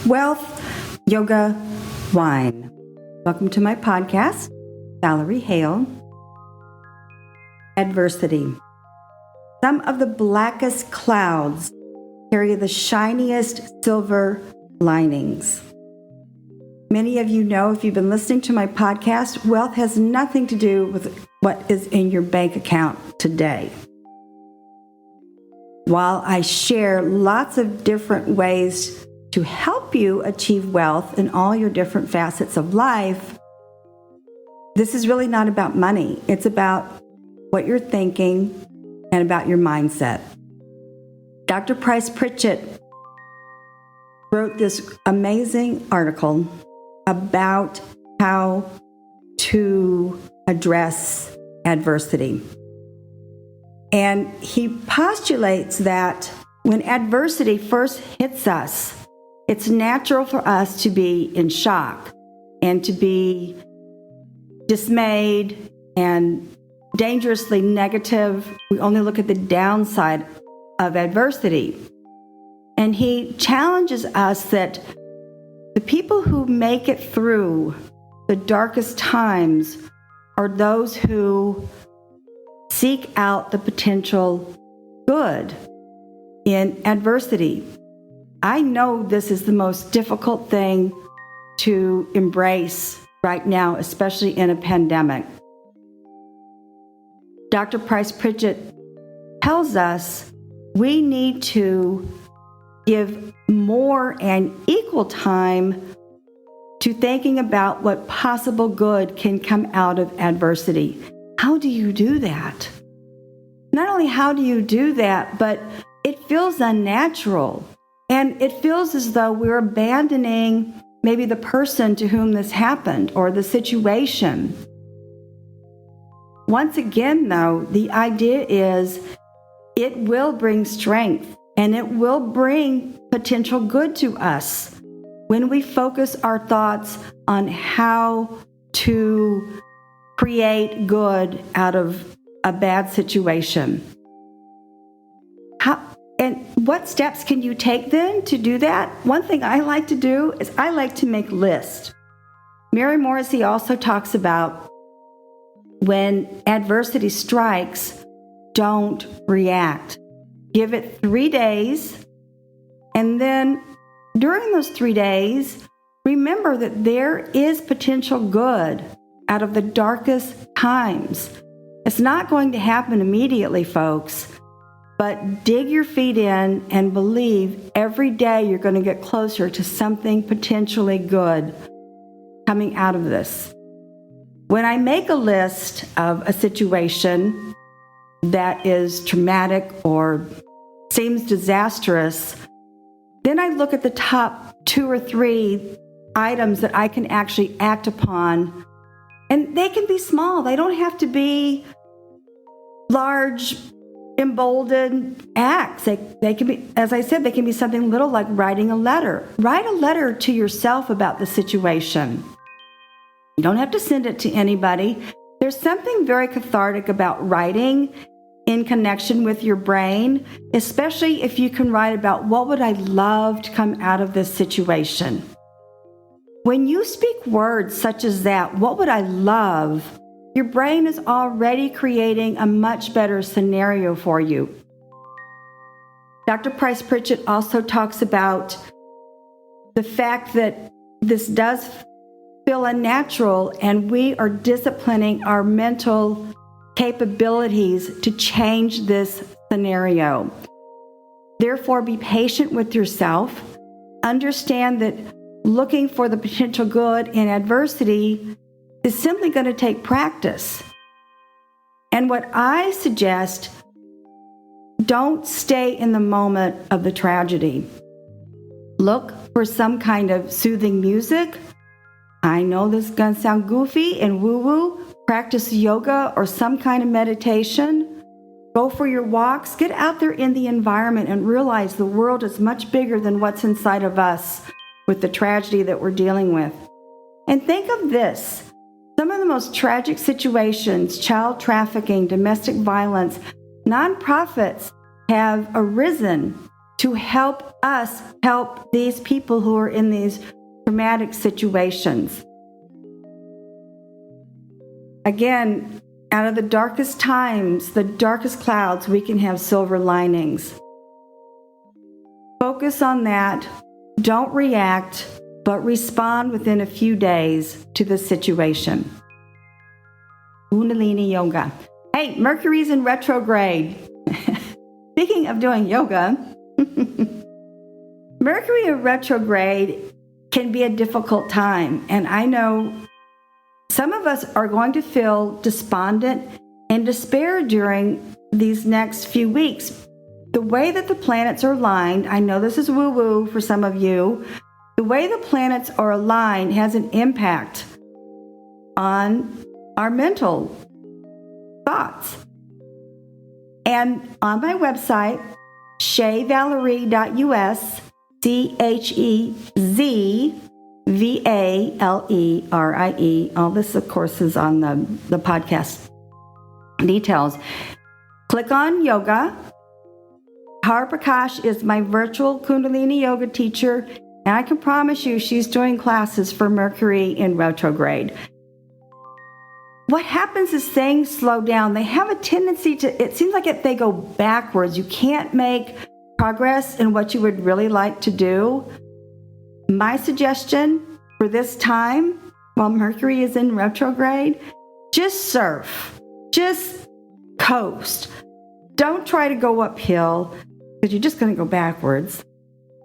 Wealth, Yoga, Wine. Welcome to my podcast, Valerie Hale. Adversity. Some of the blackest clouds carry the shiniest silver linings. Many of you know, if you've been listening to my podcast, wealth has nothing to do with what is in your bank account today. While I share lots of different ways to help you achieve wealth in all your different facets of life, this is really not about money. It's about what you're thinking and about your mindset. Dr. Pritchett wrote this amazing article about how to address adversity. And he postulates that when adversity first hits us, it's natural for us to be in shock and to be dismayed and dangerously negative. We only look at the downside of adversity. And he challenges us that the people who make it through the darkest times are those who seek out the potential good in adversity. I know this is the most difficult thing to embrace right now, especially in a pandemic. Dr. Pritchett tells us we need to give more and equal time to thinking about what possible good can come out of adversity. How do you do that? Not only how do you do that, but it feels unnatural. And it feels as though we're abandoning maybe the person to whom this happened or the situation. Once again, though, the idea is it will bring strength and it will bring potential good to us when we focus our thoughts on how to create good out of a bad situation. And what steps can you take then to do that? One thing I like to do is I like to make lists. Mary Morrissey also talks about when adversity strikes, don't react. Give it 3 days, and then during those 3 days, remember that there is potential good out of the darkest times. It's not going to happen immediately, folks. But dig your feet in and believe every day you're going to get closer to something potentially good coming out of this. When I make a list of a situation that is traumatic or seems disastrous, then I look at the top 2 or 3 items that I can actually act upon. And they can be small. They don't have to be large, emboldened acts. They can be, as I said, they can be something little like writing a letter. Write a letter to yourself about the situation. You don't have to send it to anybody. There's something very cathartic about writing in connection with your brain, especially if you can write about what would I love to come out of this situation. When you speak words such as that, what would I love? Your brain is already creating a much better scenario for you. Dr. Pritchett also talks about the fact that this does feel unnatural, and we are disciplining our mental capabilities to change this scenario. Therefore, be patient with yourself. Understand that looking for the potential good in adversity is simply going to take practice. And what I suggest, don't stay in the moment of the tragedy. Look for some kind of soothing music. I know this is going to sound goofy and woo-woo. Practice yoga or some kind of meditation. Go for your walks. Get out there in the environment and realize the world is much bigger than what's inside of us with the tragedy that we're dealing with. And think of this. Some of the most tragic situations, child trafficking, domestic violence, nonprofits have arisen to help us help these people who are in these traumatic situations. Again, out of the darkest times, the darkest clouds, we can have silver linings. Focus on that. Don't react, but respond within a few days to the situation. Kundalini Yoga. Hey, Mercury's in retrograde. Speaking of doing yoga, Mercury in retrograde can be a difficult time. And I know some of us are going to feel despondent and despair during these next few weeks. The way that the planets are aligned, I know this is woo-woo for some of you, the way the planets are aligned has an impact on our mental thoughts. And on my website, shezvalerie.us, CHEZVALERIE, all this, of course, is on the podcast details. Click on yoga. Har Prakash is my virtual Kundalini Yoga teacher, and I can promise you she's doing classes for Mercury in retrograde. What happens is things slow down. They have a tendency to, it seems like they go backwards. You can't make progress in what you would really like to do. My suggestion for this time, while Mercury is in retrograde, just surf. Just coast. Don't try to go uphill because you're just going to go backwards.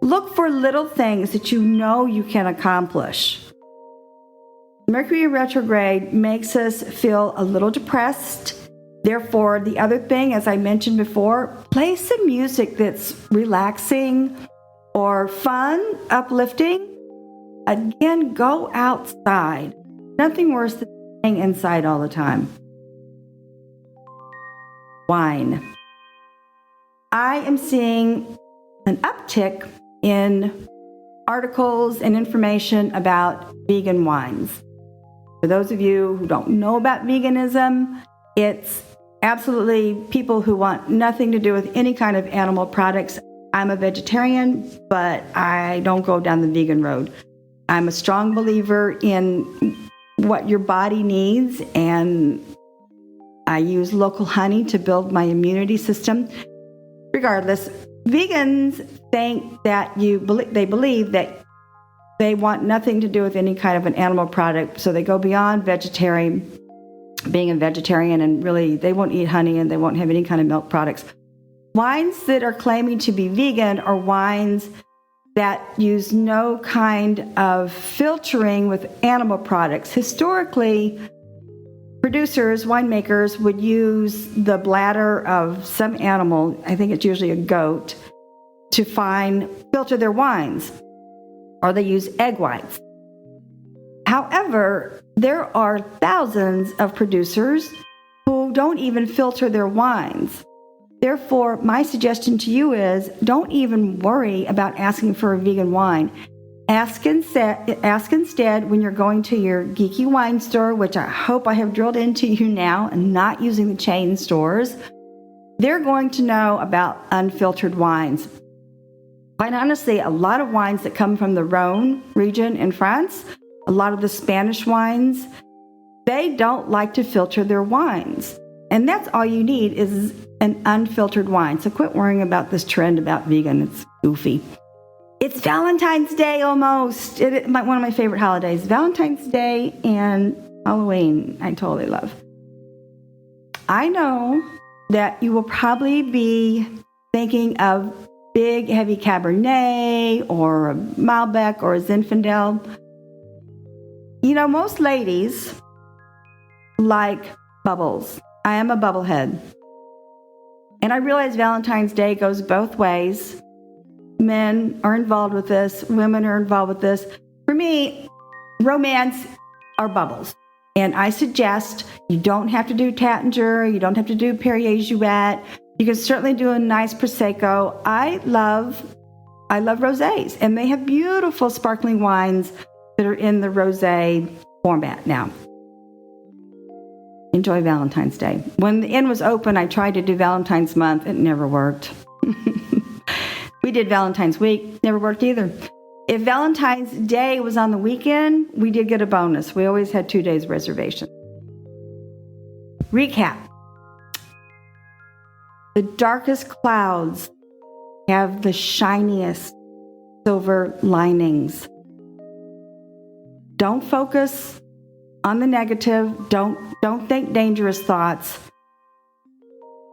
Look for little things that you know you can accomplish. Mercury in retrograde makes us feel a little depressed. Therefore, the other thing, as I mentioned before, play some music that's relaxing or fun, uplifting. Again, go outside. Nothing worse than staying inside all the time. Wine. I am seeing an uptick in articles and information about vegan wines. For those of you who don't know about veganism, it's absolutely people who want nothing to do with any kind of animal products. I'm a vegetarian, but I don't go down the vegan road. I'm a strong believer in what your body needs, and I use local honey to build my immunity system. Regardless, vegans think that they believe that they want nothing to do with any kind of an animal product, so they go beyond being a vegetarian, and really they won't eat honey and they won't have any kind of milk products. Wines that are claiming to be vegan are wines that use no kind of filtering with animal products. Historically, producers, winemakers would use the bladder of some animal, I think it's usually a goat, to filter their wines, or they use egg whites. However, there are thousands of producers who don't even filter their wines. Therefore, my suggestion to you is don't even worry about asking for a vegan wine. Ask instead when you're going to your geeky wine store, which I hope I have drilled into you now and not using the chain stores. They're going to know about unfiltered wines. Quite honestly, a lot of wines that come from the Rhone region in France, a lot of the Spanish wines, they don't like to filter their wines. And that's all you need is an unfiltered wine. So quit worrying about this trend about vegan. It's goofy. It's Valentine's Day almost. One of my favorite holidays. Valentine's Day and Halloween, I totally love. I know that you will probably be thinking of big, heavy cabernet or a Malbec or a zinfandel. You know, most ladies like bubbles. I am a bubblehead. And I realize Valentine's Day goes both ways. Men are involved with this. Women are involved with this. For me, romance are bubbles. And I suggest you don't have to do Tattinger. You don't have to do Perrier-Jouet. You can certainly do a nice Prosecco. I love rosés. And they have beautiful sparkling wines that are in the rosé format now. Enjoy Valentine's Day. When the inn was open, I tried to do Valentine's month. It never worked. We did Valentine's week. Never worked either. If Valentine's Day was on the weekend, we did get a bonus. We always had 2 days reservation. Recap. The darkest clouds have the shiniest silver linings. Don't focus on the negative. Don't think dangerous thoughts.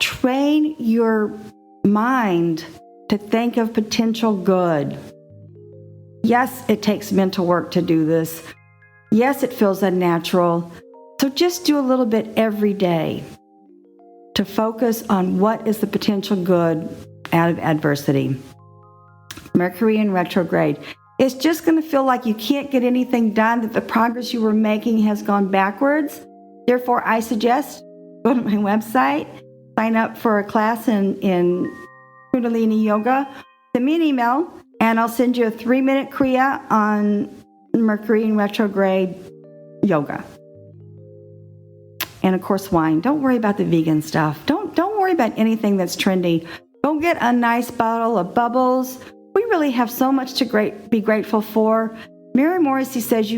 Train your mind to think of potential good. Yes, it takes mental work to do this. Yes, it feels unnatural. So just do a little bit every day to focus on what is the potential good out of adversity. Mercury in retrograde. It's just going to feel like you can't get anything done, that the progress you were making has gone backwards. Therefore, I suggest go to my website, sign up for a class in Kundalini Yoga, send me an email, and I'll send you a 3-minute kriya on Mercury in retrograde yoga. And of course, wine. Don't worry about the vegan stuff. Don't worry about anything that's trendy. Go get a nice bottle of bubbles. We really have so much to be grateful for. Mary Morrissey says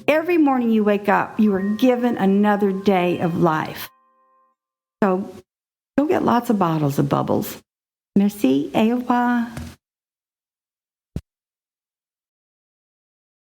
every morning you wake up, you are given another day of life. So go get lots of bottles of bubbles. Merci, au revoir.